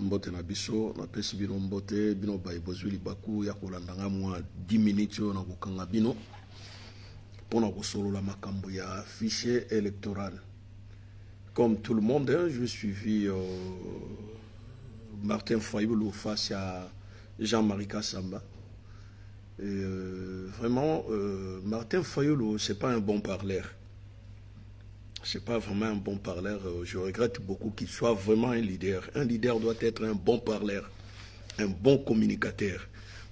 mbote na biso na pesi bino mbote bino ba ibozuli baku ya kolandanga mwa 10 minutes na kokanga bino pona kosolola makambo ya fichier électoral. Comme tout le monde, hein, je suivi Martin Fayulu face à Jean-Marie Kassamba. Vraiment, Martin Fayulu, c'est pas un bon parleur. C'est pas vraiment un bon parleur. Je regrette beaucoup qu'il soit vraiment un leader. Un leader doit être un bon parleur, un bon communicateur.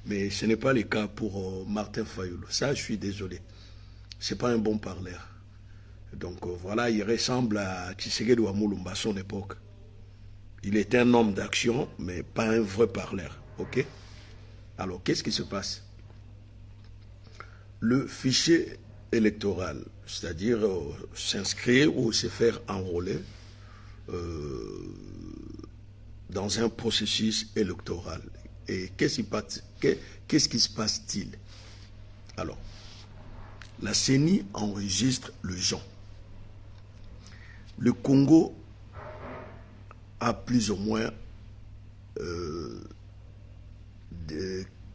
Mais ce n'est pas le cas pour Martin Fayulu. Ça, je suis désolé. C'est pas un bon parleur. Donc voilà, il ressemble à Tshisekedi Wamulumba à son époque. Il est un homme d'action, mais pas un vrai parleur. Ok? Alors, qu'est-ce qui se passe? Le fichier électoral, c'est-à-dire s'inscrire ou se faire enrôler dans un processus électoral. Et qu'est-ce qui se passe-t-il? Alors, la CENI enregistre le gens. Le Congo a plus ou moins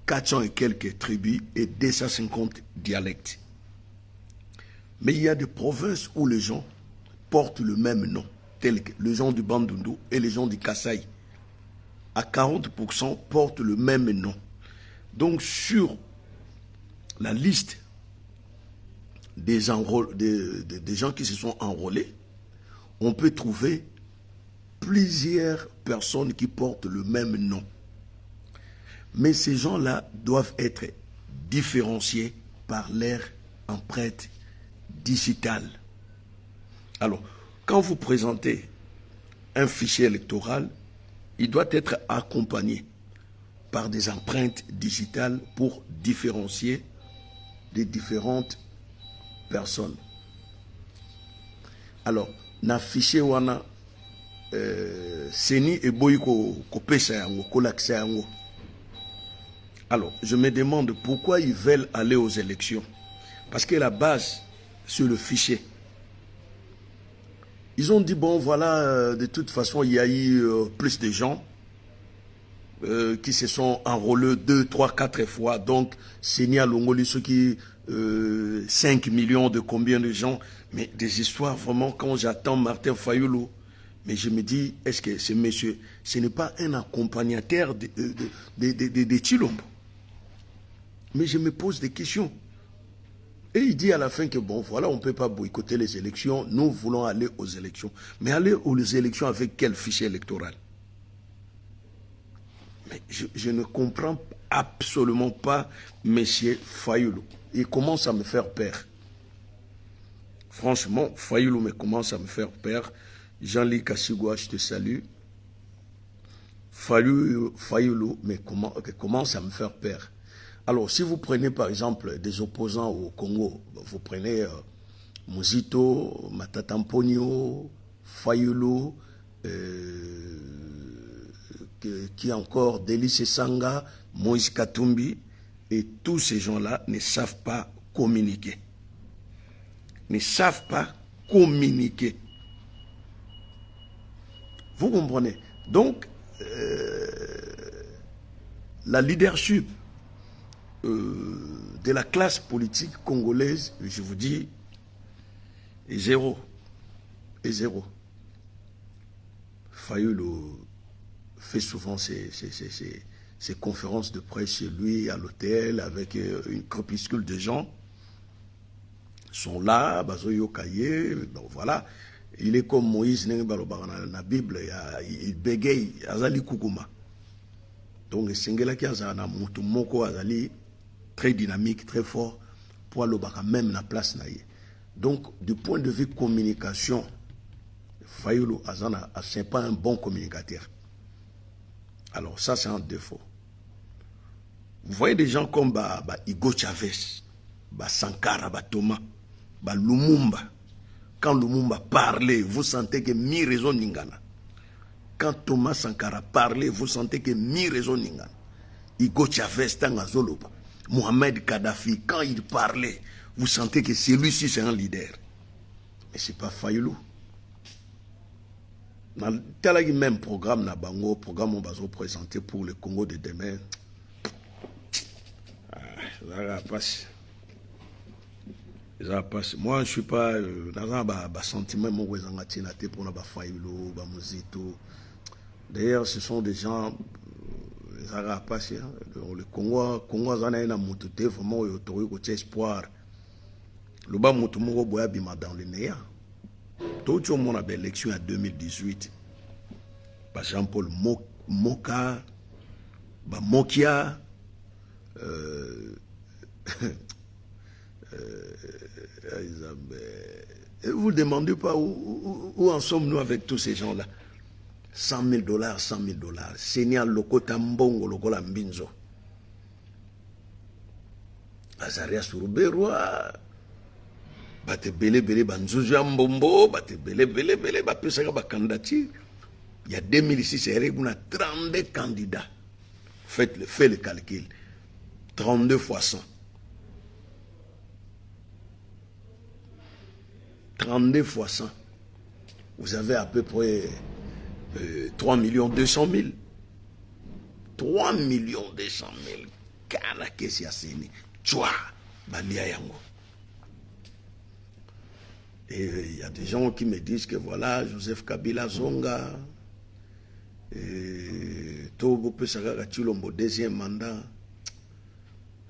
400 et quelques tribus et 250 dialectes. Mais il y a des provinces où les gens portent le même nom, tels que les gens du Bandundu et les gens du Kasaï. À 40% portent le même nom. Donc sur la liste des gens qui se sont enrôlés, on peut trouver plusieurs personnes qui portent le même nom. Mais ces gens-là doivent être différenciés par leur empreinte digitale. Alors, quand vous présentez un fichier électoral, il doit être accompagné par des empreintes digitales pour différencier les différentes personnes. Alors, na fichier wana CENI et boyko kopesa yango kolakisa yango. Alors, je me demande pourquoi ils veulent aller aux élections. Parce que la base, sur le fichier. Ils ont dit, bon, voilà, de toute façon, il y a eu plus de gens qui se sont enrôlés 2, 3, 4 fois. Donc, CENI a Longoli, ceux qui... 5 millions de combien de gens, mais des histoires vraiment, quand j'attends Martin Fayulu, mais je me dis, est-ce que ce monsieur, ce n'est pas un accompagnateur de Tshilombo? Mais je me pose des questions. Et il dit à la fin que bon, voilà, on ne peut pas boycotter les élections, nous voulons aller aux élections. Mais aller aux élections avec quel fichier électoral? Mais je ne comprends absolument pas M. Fayulu. Il commence à me faire peur. Franchement, Fayulu me commence à me faire peur. Jean-Louis Kassigua, je te salue. Fayulu me commence à me faire peur. Alors, si vous prenez par exemple des opposants au Congo, vous prenez Muzito, Matata Mponio, Fayulu, qui encore, Délice Sanga, Moïse Katumbi, et tous ces gens-là ne savent pas communiquer. Ne savent pas communiquer. Vous comprenez? Donc, la leadership de la classe politique congolaise, je vous dis, est zéro. Est zéro. Fayulu fait souvent ces conférences de presse chez lui, à l'hôtel, avec une crépuscule de gens. Ils sont là, Bazoyo Kaye, donc voilà. Il est comme Moïse, dans la Bible, il bégaye, Azali Koukouma. Donc, Sengela qui a Moko Azali, très dynamique, très fort, pour aller même la place. Donc, du point de vue communication, Fayulu Azana, ce n'est pas un bon communicateur. Alors, ça, c'est un défaut. Vous voyez des gens comme Hugo Chavez, Sankara, Thomas, Lumumba. Quand Lumumba parlait, vous sentez que mi raison n'ingana. Quand Thomas Sankara parlait, vous sentez que mi raison n'ingana. Hugo Chavez, Tangazoloba, Mohamed Kadhafi, quand il parlait, vous sentez que celui-ci c'est un leader. Mais ce n'est pas Fayulu. Tel le même programme, Nabango, programme on va se présenter pour le Congo de demain. Ça passe. Moi, je ne suis pas dans un sentiment pour d'ailleurs, ce sont des gens. Ça va passer. Le Congo, ça n'a pas de vraiment espoir. Le bas Moutoumou Boya Bima dans le Néa. Tout le monde a eu l'élection en 2018. Par Jean-Paul Moka, Mokia, et vous ne demandez pas où en sommes-nous avec tous ces gens-là. 100 000 $, 100 000 $. Seigneur Lokota Mbongo, Lokola Mbinzo. Azaria Suruberwa. Bate Bele Bele Banzuzu Mbombo. Bate Bele Bele Bele. Bate Saga Bakandatir. Il y a 2006, il y a 32 candidats. Faites le calcul. 32 fois 100. 32 fois 100. Vous avez à peu près 3 200 000. 3 200 000. Kana kesi ya seni. Tchwa. Balia yango. Et il y a des gens qui me disent que voilà, Joseph Kabila Zonga, Togo Pesaka Chilombo, deuxième mandat.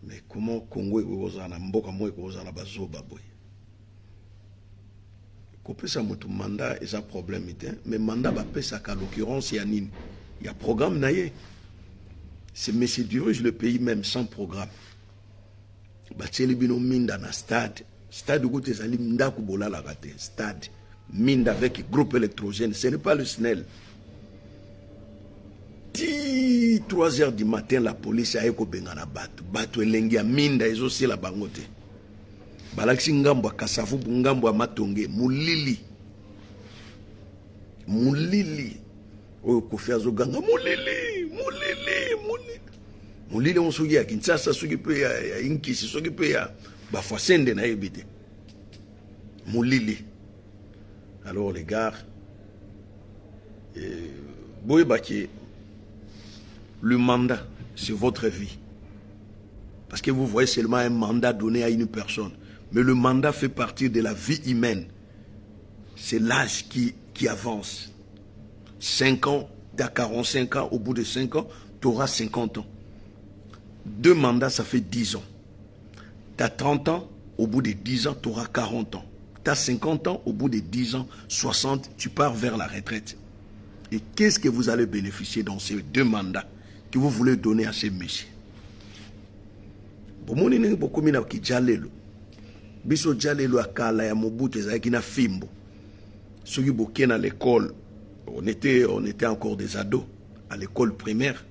Mais comment Congo est Ozana, Mboka Mo est Ozana Bazoba Boy? Kopesa moto mandat et ça problème, mais mandat Bapesa qu'à l'occurrence, il y a programme naïe. C'est monsieur dirige le pays même sans programme. Batseli bino minda na stade. Stade où tu es allé minda kubola la raté. Stade minda avec groupe électrogène. Ce n'est pas le SNEL. 3 heures du matin, la police a éco bengana batu. Batu elengia minda et aussi la bangote. Balaksi ngambo kasafu ngambo matonge mulili. Mulili. Oyo kofi azoganga mulili. Mulili on sugi ya Kinshasa sugi pe ya Inkisi sugi pe ya bafasende na ebite. Mulili. Alors les gars, le mandat, c'est votre vie. Parce que vous voyez seulement un mandat donné à une personne. Mais le mandat fait partie de la vie humaine. C'est l'âge qui avance. 5 ans, tu as 45 ans. Au bout de 5 ans, tu auras 50 ans. 2 mandats, ça fait 10 ans. Tu as 30 ans, au bout de 10 ans, tu auras 40 ans. Tu as 50 ans, au bout de 10 ans, 60, tu pars vers la retraite. Et qu'est-ce que vous allez bénéficier dans ces 2 mandats que vous voulez donner à ces messieurs? Biso jalelo akala ya Mobutu ezaki na fimbo. Soki bokena à l'école, on était encore des ados à l'école primaire.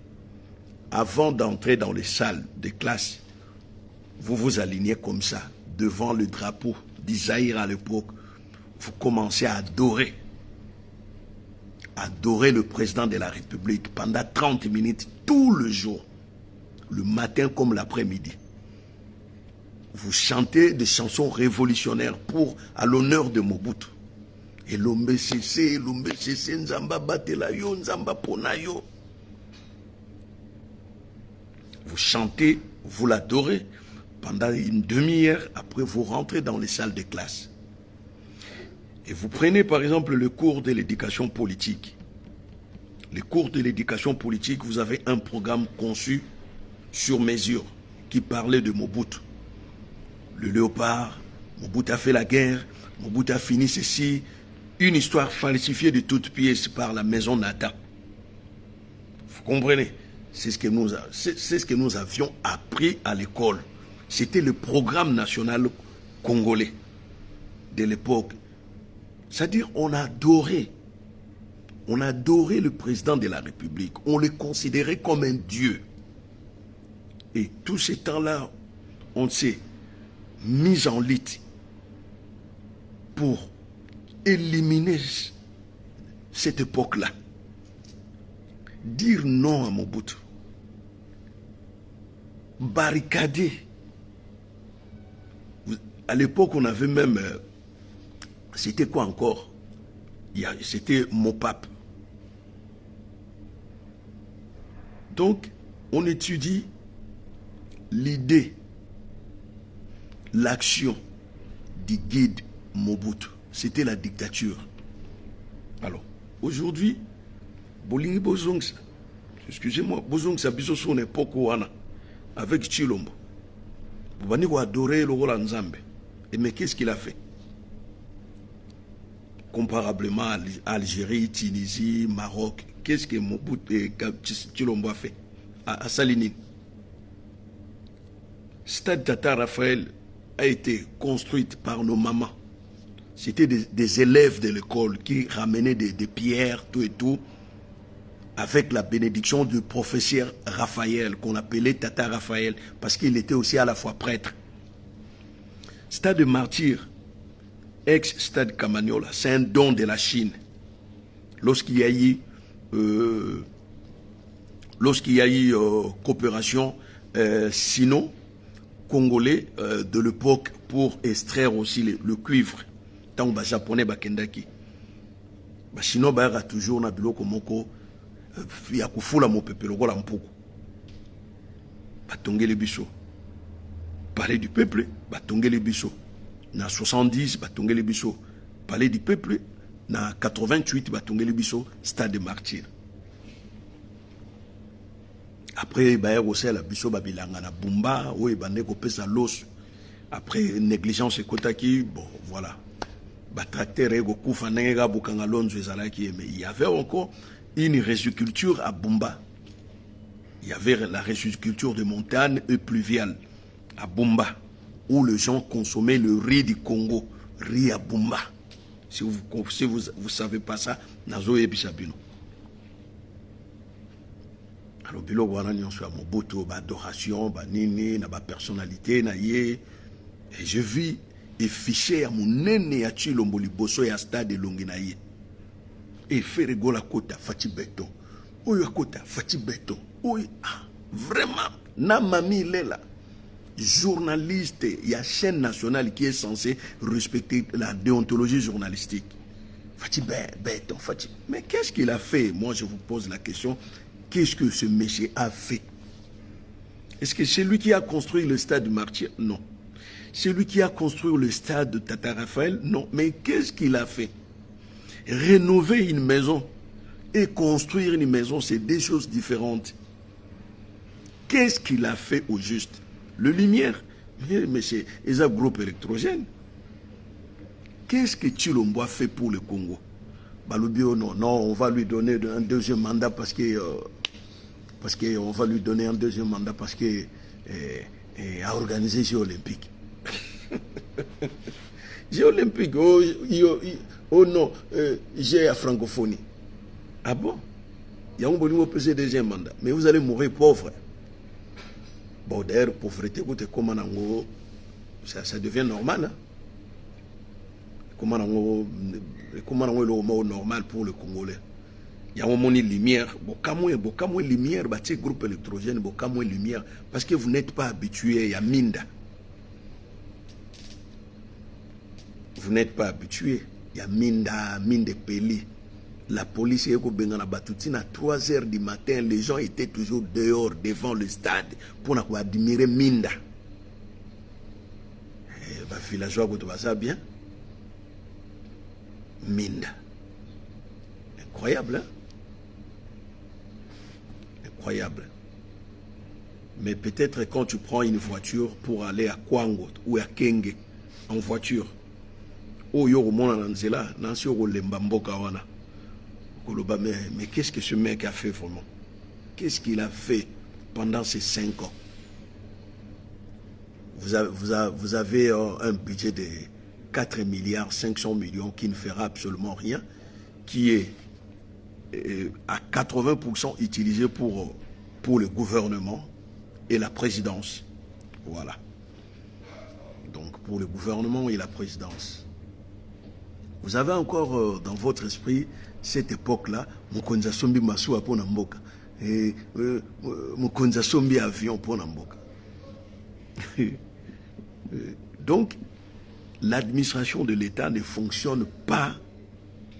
Avant d'entrer dans les salles de classe, vous vous alignez comme ça devant le drapeau d'Isaïr à l'époque. Vous commencez à adorer le président de la République pendant 30 minutes tout le jour, le matin comme l'après-midi. Vous chantez des chansons révolutionnaires à l'honneur de Mobutu. Et l'ombe cessé, nzamba batela yo, nzamba pona yo. Vous chantez, vous l'adorez pendant une demi-heure, après vous rentrez dans les salles de classe. Et vous prenez par exemple le cours de l'éducation politique. Les cours de l'éducation politique, vous avez un programme conçu sur mesure qui parlait de Mobutu. Le léopard, Mobutu a fait la guerre, Mobutu a fini ceci, une histoire falsifiée de toutes pièces par la maison Nata. Vous comprenez? C'est ce que nous avions appris à l'école. C'était le programme national congolais de l'époque. C'est-à-dire, on adorait le président de la République. On le considérait comme un dieu. Et tout ce temps-là, on s'est mis en lutte pour éliminer cette époque-là. Dire non à Mobutu. Barricader. À l'époque, on avait même... c'était quoi encore? C'était Mopap. Donc, on étudie l'idée, l'action du guide Mobutu. C'était la dictature. Alors, aujourd'hui, Bolingi Bozongsa, excusez-moi, Bozongsa biso son époque avec Tshilombo. Vous allez adorer le rôle Nzambe. Et mais qu'est-ce qu'il a fait? Comparablement à Algérie, Tunisie, Maroc, qu'est-ce que Mobutu et Tshilombo a fait à Salinine? Stade Tata Raphaël a été construite par nos mamans. C'était des élèves de l'école qui ramenaient des pierres, tout et tout, avec la bénédiction du professeur Raphaël, qu'on appelait Tata Raphaël, parce qu'il était aussi à la fois prêtre. Stade de Martyr, ex-stade Camagnola, c'est un don de la Chine. Lorsqu'il y a eu, coopération sino-congolais de l'époque pour extraire aussi le cuivre. Tant que les Japonais bakendaki. Les Chinois ont toujours na biloko moko ya kufula mopepe lokola mpoko. Batongeli biso. Palais du peuple, batongeli biso. Na 70, batongeli biso. Palais du peuple, na 88, batongeli biso. Stade de Martyr. Après, bayer aussi la biso babilanga na Bumba, oui, bande ko pesa los. Après, négligence ekotaki, bon, voilà. Mais il y avait encore une riziculture à Bumba. Il y avait la riziculture de montagne et pluviale à Bumba, où les gens consommaient le riz du Congo, riz à Bumba. Si vous ne savez pas ça, nazo ebisabino. Alors, bilo wana nyonso ya Mobutu, ba adoration, ba nini, na ba personnalité na ye, et je vis et fiché à mon nene ya Tshilombo liboso ya stade Longinaye. Et faire rigola kota fati beton. Oyo kota fati beton. Oyo vraiment na mami lela. Journaliste, il y a chaîne nationale qui est censée respecter la déontologie journalistique. Fati beton, fati. Mais qu'est-ce qu'il a fait? Moi je vous pose la question, qu'est-ce que ce monsieur a fait? Est-ce que c'est lui qui a construit le stade du Martyr? Non. C'est lui qui a construit le stade de Tata Raphaël? Non. Mais qu'est-ce qu'il a fait? Rénover une maison et construire une maison, c'est deux choses différentes. Qu'est-ce qu'il a fait au juste? Le lumière. Mais c'est un groupe électrogène. Qu'est-ce que Tshilombo a fait pour le Congo? Balubio, non, on va lui donner un deuxième mandat parce que on va lui donner un deuxième mandat parce que a organisé les Jeux Olympiques. Jeux Olympiques, oh non, j'ai la francophonie. Ah bon? Il y a un bon niveau de deuxième mandat. Mais vous allez mourir pauvre. Bon, d'ailleurs, pauvreté, ça devient normal. Hein? Comment est le mot normal pour le Congolais? Il y a un moment de lumière. Beaucoup de lumière, bâti groupe électrogène, beaucoup de lumière. Parce que vous n'êtes pas habitué, il y a Minda. Vous n'êtes pas habitué. Il y a Minda Peli. La police est à 3 h du matin. Les gens étaient toujours dehors, devant le stade, pour admirer Minda. Les villageois, vous trouvez ça bien? Minda. Incroyable, hein? Incroyable. Mais peut-être quand tu prends une voiture pour aller à Kwango ou à Kenge, en voiture, mais qu'est-ce que ce mec a fait vraiment? Qu'est-ce qu'il a fait pendant ces 5 ans? Vous avez un budget de 4 milliards 500 millions qui ne fera absolument rien, qui est à 80% utilisé pour le gouvernement et la présidence. Voilà. Donc pour le gouvernement et la présidence. Vous avez encore dans votre esprit cette époque-là, Mukonza Sombi Masua pour Namboka et Mukonza Sombi avion pour Namboka. Donc, l'administration de l'État ne fonctionne pas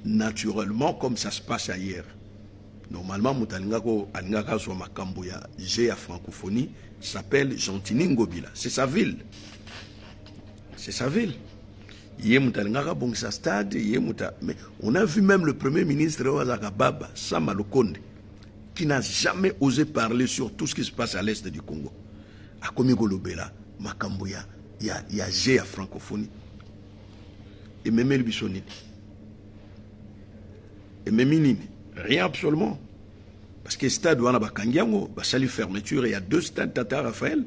naturellement comme ça se passe ailleurs. Normalement, Moutalingako Alingaka soit Makamboya, j'ai à francophonie, s'appelle Gentini Ngobila. C'est sa ville. C'est sa ville. Mais on a vu même le premier ministre Baba, Sama Lokonde, qui n'a jamais osé parler sur tout ce qui se passe à l'est du Congo. À Komigolobela, Makamboya, il y a G à francophonie. Et même le Bissonine. Et même Nini. Rien absolument. Parce que le stade où on a Bakangiango, salut fermeture, il y a 2 stades Tata Raphaël,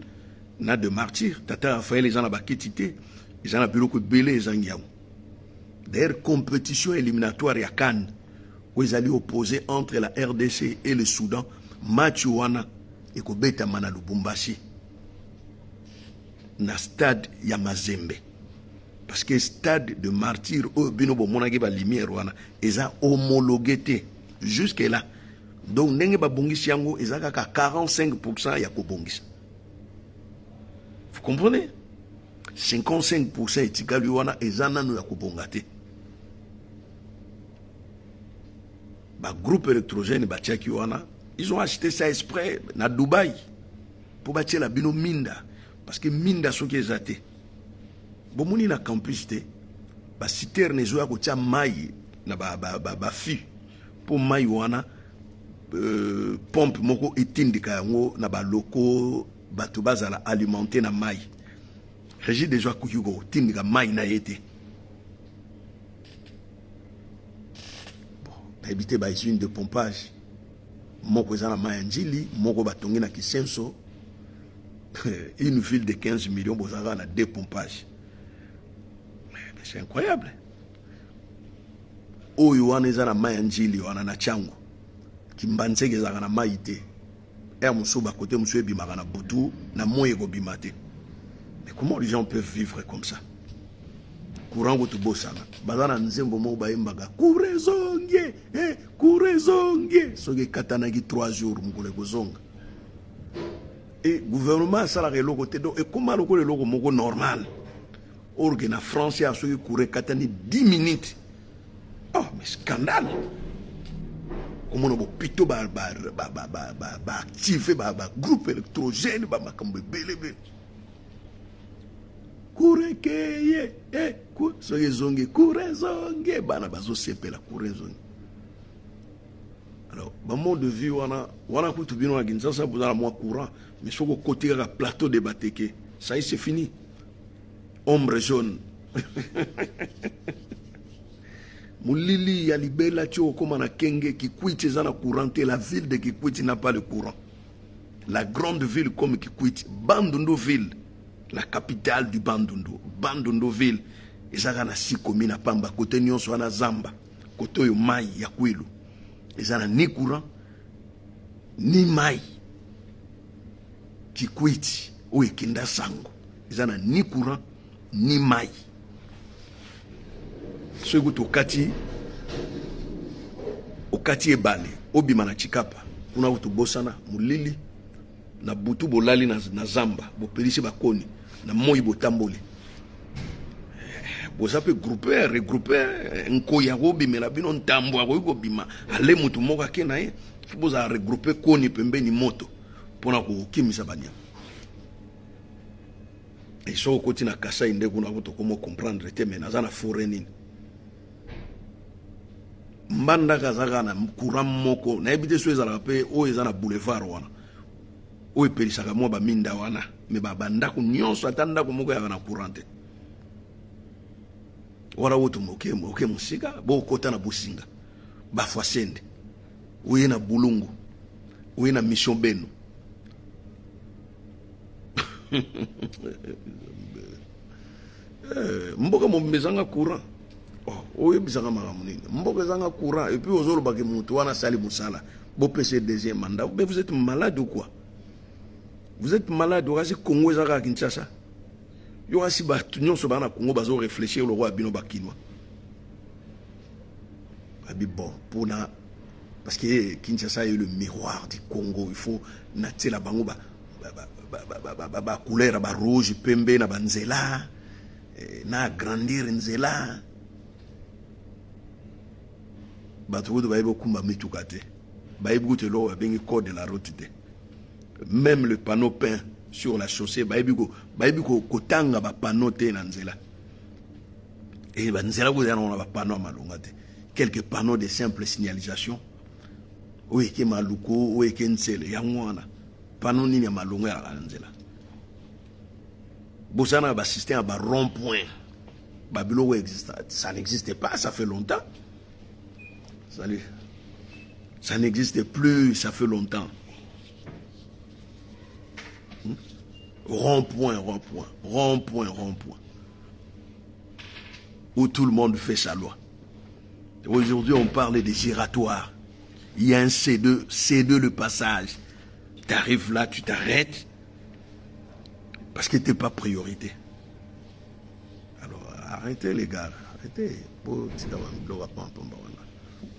n'a de martyrs. Tata Raphaël, ils en ont bakitité. Ils en ont beaucoup de belé, ils ont. D'ailleurs, compétition éliminatoire, il y a Cannes, où ils allaient opposer entre la RDC et le Soudan, match wana et Kobeta Mana Lubumbashi. Na stade Yamazembe. Parce que le stade de martyrs, Binobo Monageba Limière, ils ont homologué jusque là. Donc, ils ont 45% de Bongis. Vous comprenez? 55% est Tigaliwana et Zanano Yakobongate. Le groupe électrogène, ils ont acheté ça exprès à Dubaï pour bâtir la bino Minda. Parce que Minda, ce qui est athée. Bomoni na campus, ba citerne zo ya mai na ba fi pour mai wana pompe moko etindika yango na ba loko bato bazala alimenter na mai. Régie des joies Kuyugo, Tindika Maï na été. Bon, éviter les usines de pompage. Moko zana Mayanjili, Moko Batongi na Kisenso. Une ville de 15 millions, Bozara na 2 pompages. C'est incroyable. Oyuane zana Mayanjili, wana na Chango. Kimbansege zana na Maïté. Musuba côté Musué Bimara Boutou, na Moyego Bimate. Mais comment les gens peuvent vivre comme ça? Courant go tubo sana. Bazana nzembo mo baimbaga. Kurezonge, kurezonge. Soge katanagi 3 jours mukule gozonga. Et gouvernement salarié logo tedo et comment le logo moko normal. Orgue na France a soge kure katani 10 minutes. Oh mais scandale. Comment on pito ba activer ba groupe électrogène ba makambe belebe. Kurekeye, soyezonge, kurezonge, bana bazo sepela kurezonge. Alors, dans mon de vie, wana kutu bino na Kinshasa, vous avez moins courant, mais sur le côté de la plateau de Bateke, ça y est, c'est fini. Ombre jaune. Moulili, Yalibela, Tio, Komana Kenge, Kikwiti, zana courant, la ville de Kikwiti n'a pas de courant. La grande ville comme Kikwiti, Bandundu ville. La capitale du Bandundu, Bandundu ville, ils ont na 6 communes à Pamba, côté Nyonso na Zamba, côté yo mai ya Kwilu. Ils ont ni courant, ni mai. Kikwiti, ou Ekinda Sango. Ils ont ni courant, ni mai. Ce goût au Kati Ebale, Obimana Chikapa, kuna utu Bosana, Mulili, na butu bolali na Zamba, bo pelisi bakoni. Na moi botamboli boza pe grouper regrouper nkoya robi mela bino ntambo akoyiko bima ale mutu moko akena ye boza regrouper koni pembeni moto pona ko kimisa banya et so koti na kasa inde kuna ko to komo comprendre te mena za na foreign mbanda kazaga na courant moko na ebite so ezala pe o ezana boulevard wana o epelisaka mwa baminda wana me babandako nyonso atanda ko moko ya na courante wala woto moke musika bo kota na businga ba fwasende uye na bulungu uye na mission beno mboka mo mbezanga courant oye bizanga magamunini mboka zanga courant et puis ozolo baki mutu wana sali musala bo pese deuxième mandat mais vous êtes malade ou quoi? Vous êtes malade, vous êtes Congo, vous êtes Kinshasa. Vous êtes Congo, vous réfléchir le roi Bino Bakinois. Bon, parce que Kinshasa est le miroir du Congo. Il faut nater la bango, couleur rouge, pembe, na banzela, na grandir nzela. Batoudo ba ebo kumba mitukate. code de la route. Même le panneau peint sur la chaussée, kotanga ba panneau te nanzela. Et banzela vous on a panneau malongate. Quelques panneaux de simple signalisation. Oui, qui maluko, oui, qui nsele, yangwana. Panneau nini malonga à nanzela. Bosana ba système à ba rond-point. Babilo existe, ça n'existait pas, ça fait longtemps. Salut. Ça n'existe plus, ça fait longtemps. Rond-point, rond-point, rond-point, rond-point. Où tout le monde fait sa loi. Aujourd'hui, on parle des giratoires. Il y a un C2 le passage. Tu arrives là, tu t'arrêtes. Parce que tu n'es pas priorité. Alors, arrêtez les gars, arrêtez.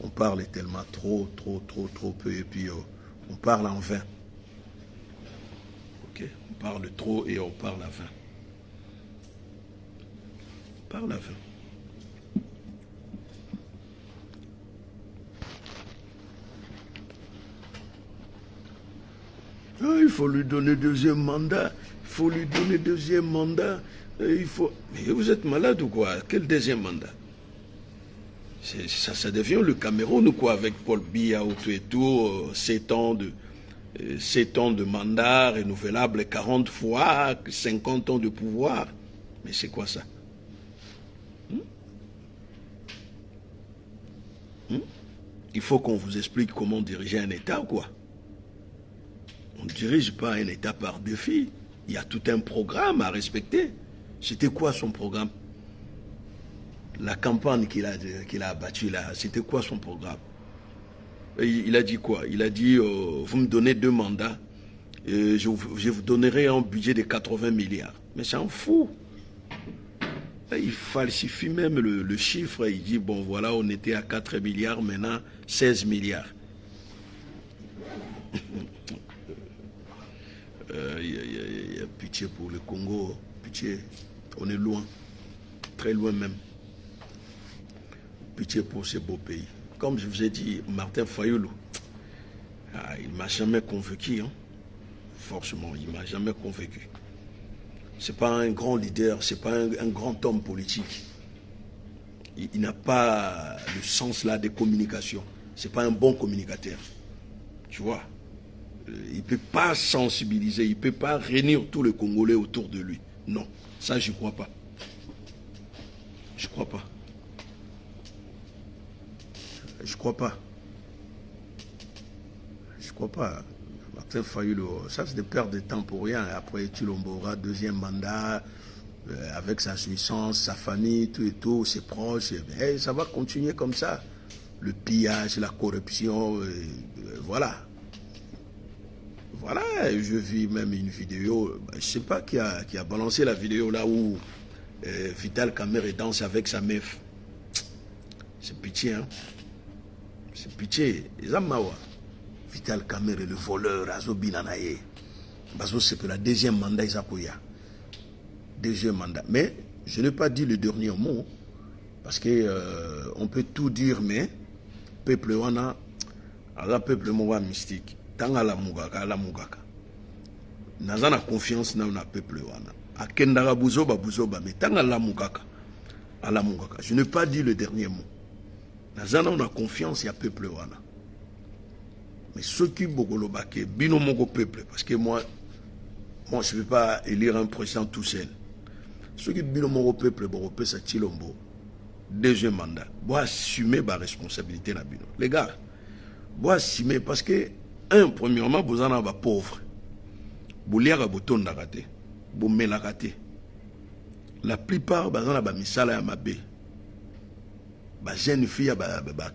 On parle tellement trop peu et puis on parle en vain. Ok, on parle trop et on parle à vain. On parle à vain. Ah, il faut lui donner deuxième mandat. Il faut lui donner deuxième mandat. Il faut... Mais vous êtes malade ou quoi? Quel deuxième mandat? Ça devient le Cameroun ou quoi, avec Paul Biya et tout, 7 ans de mandat renouvelable 40 fois, 50 ans de pouvoir. Mais c'est quoi ça? Il faut qu'on vous explique comment diriger un État ou quoi? On ne dirige pas un État par défi. Il y a tout un programme à respecter. C'était quoi son programme? La campagne qu'il a battue là, c'était quoi son programme? Il a dit quoi? Il a dit, vous me donnez 2 mandats, je vous donnerai un budget de 80 milliards. Mais ça en fout. Il falsifie même le chiffre. Il dit, bon voilà, on était à 4 milliards, maintenant 16 milliards. Il y a pitié pour le Congo, pitié. On est loin, très loin même. Pitié pour ce beau pays. Comme je vous ai dit, Martin Fayulu, il ne m'a jamais convaincu. Hein. Forcément, il ne m'a jamais convaincu. Ce n'est pas un grand leader, ce n'est pas un grand homme politique. Il n'a pas le sens là de communication. Ce n'est pas un bon communicateur. Tu vois, il ne peut pas sensibiliser, il ne peut pas réunir tous les Congolais autour de lui. Non, ça je ne crois pas. Je ne crois pas. Je crois pas. Je crois pas. Martin Fayulu, ça c'est de perdre de temps pour rien. Après, Tshilombo aura deuxième mandat, avec sa jouissance, sa famille, tout et tout, ses proches. Et ça va continuer comme ça. Le pillage, la corruption, voilà. Voilà, je vis même une vidéo, je ne sais pas qui a balancé la vidéo là où Vital Kamerhe danse avec sa meuf. C'est pitié, hein. C'est pitié. Vital Kamerhe, le voleur, Azobinanaye. C'est que la deuxième mandat, Isakoya. Deuxième mandat. Mais je n'ai pas dit le dernier mot. Parce que on peut tout dire, mais peuple wana, ala peuple mowa mystique. Tant à la mugaka, Nazana confiance dans le peuple wana. Akendara buzoba, mais tant à la mugaka. Je n'ai pas dit le dernier mot. Nazana on a confiance, il y a peuple wana. Mais ceux qui bogolobake, bino mongo peuple, parce que moi je ne vais pas élire un président tout seul. Ceux qui bino mongo peuple, borope sa Tshilombo, deuxième mandat, bon assumer ma responsabilité na bino. Les gars, bon assumer parce que premièrement, vous en avez pauvre. Vous liez boton d'arrêter, vous melakate. La plupart, vous en avez misala ya mabe. Les jeunes filles à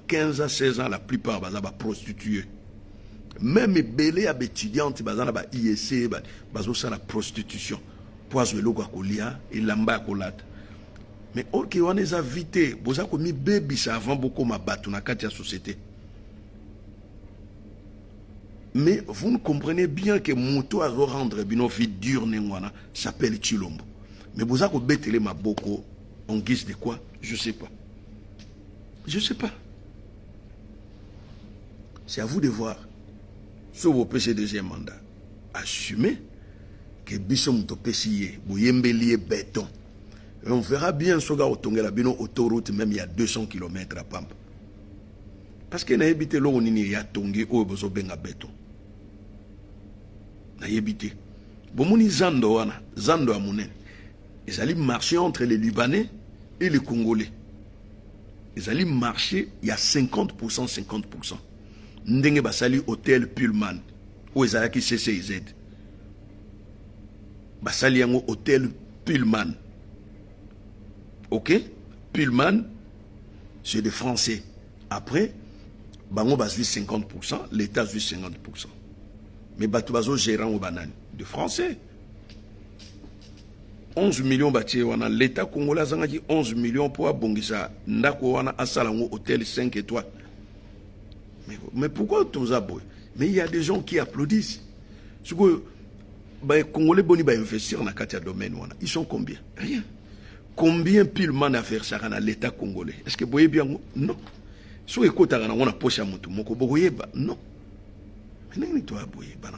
15 à 16 ans, la plupart sont prostituées. Même les belles étudiantes, ils sont ISC, ils sont la prostitution. Poison le kolia et lamba kolata. Mais ok, on les a invités. Vous avez mis bébé ça avant beaucoup ma batte na katia société. Mais vous ne comprenez bien que Mouto a rendre bino vie dur nengwana s'appelle Tshilombo. Mais vous avez betele ma boko en guise de quoi? Je sais pas. Je ne sais pas. C'est à vous de voir. Sur vos PC deuxième mandat, assumez que Bissom Topessier, Bouyembelier béton. Et on verra bien ce gars au Tongelabino autoroute, même il y a 200 km à Pampa. Parce que n'a habité là où il y a Tongé, où il y a béton. N'a habité. Bomoni Zando wana, Zando Amounen. Ils allaient marcher entre les Libanais et les Congolais. Ils allaient marcher, il y a 50%, 50%. Ndenge basali hôtel Pullman, où ils allaient qui CCZ. Basali yango hôtel Pullman. Ok? Pullman, c'est des Français. Après, bango basui 50%, l'État suit 50%. Mais batubazo gérant au banane, de Français. 11 millions bâtis wana, l'État congolais a dit 11 millions pour abongisa, ndako wana asalango hôtel 5 étoiles. Mais pourquoi tout ça? Mais il y a des gens qui applaudissent. Ce que les Congolais boni ba investir dans le domaine wana, ils sont combien? Rien. Combien Pullman a fait ça dans l'État congolais? Est-ce que vous voyez bien? Non. Si vous écoutez, on a poche à mon tout, vous voyez pas? Non. Mais non, toi, vous voyez pas.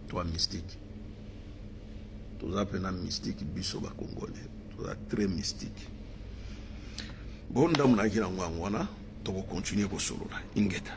Toi, mystique. Toi, appelez mystique, bisoba congolais. Toi, très mystique. Bon, dame, on a dit, on va continuer à solo là. Ingeta.